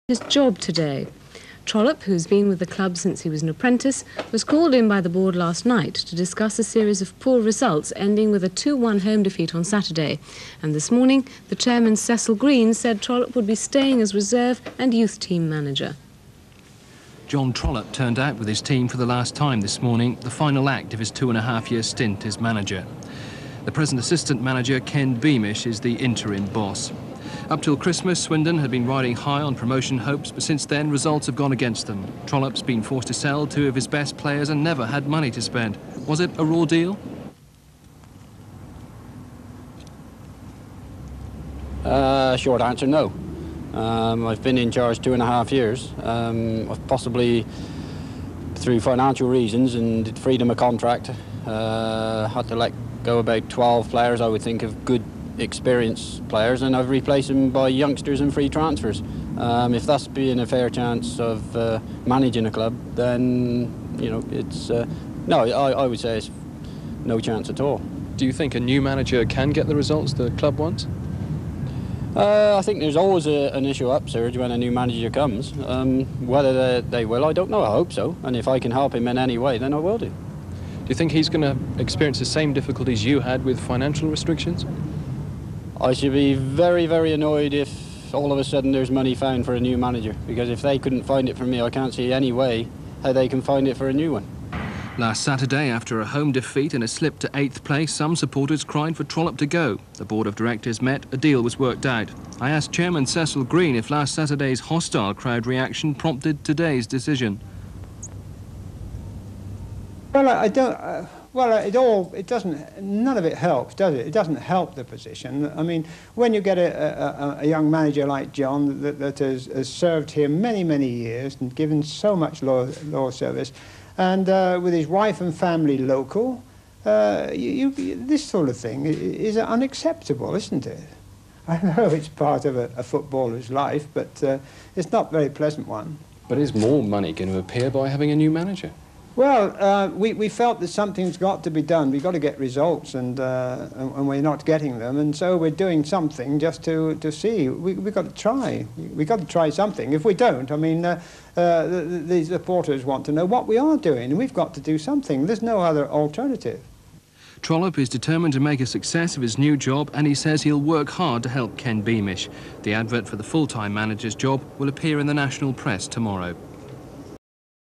his job today. Trollope, who's been with the club since he was an apprentice, was called in by the board last night to discuss a series of poor results ending with a 2-1 home defeat on Saturday. And this morning, the chairman, Cecil Green, said Trollope would be staying as reserve and youth team manager. John Trollope turned out with his team for the last time this morning, the final act of his 2.5-year stint as manager. The present assistant manager, Ken Beamish, is the interim boss. Up till Christmas, Swindon had been riding high on promotion hopes, but since then, results have gone against them. Trollope's been forced to sell 2 of his best players and never had money to spend. Was it a raw deal? Short answer, no. I've been in charge 2.5 years. I've possibly, through financial reasons and freedom of contract, had to let go about 12 players, I would think, of good experienced players, and I've replaced them by youngsters and free transfers. If that's being a fair chance of managing a club, then, you know, it's... no, I would say it's no chance at all. Do you think a new manager can get the results the club wants? I think there's always an initial upsurge when a new manager comes. Whether they will, I don't know. I hope so. And if I can help him in any way, then I will do. Do you think he's going to experience the same difficulties you had with financial restrictions? I should be very, very annoyed if all of a sudden there's money found for a new manager, because if they couldn't find it for me, I can't see any way how they can find it for a new one. Last Saturday, after a home defeat and a slip to 8th place, some supporters cried for Trollope to go. The board of directors met, a deal was worked out. I asked Chairman Cecil Green if last Saturday's hostile crowd reaction prompted today's decision. Well, I don't... it doesn't, none of it helps, does it? It doesn't help the position. I mean, when you get a young manager like John that has served here many, many years and given so much law service, and with his wife and family local, this sort of thing is unacceptable, isn't it? I know it's part of a footballer's life, but it's not a very pleasant one. But is more money going to appear by having a new manager? Well, we felt that something's got to be done. We've got to get results, and we're not getting them, and so we're doing something just to see. We've got to try. We've got to try something. If we don't, I mean, the supporters want to know what we are doing, and we've got to do something. There's no other alternative. Trollope is determined to make a success of his new job, and he says he'll work hard to help Ken Beamish. The advert for the full-time manager's job will appear in the national press tomorrow.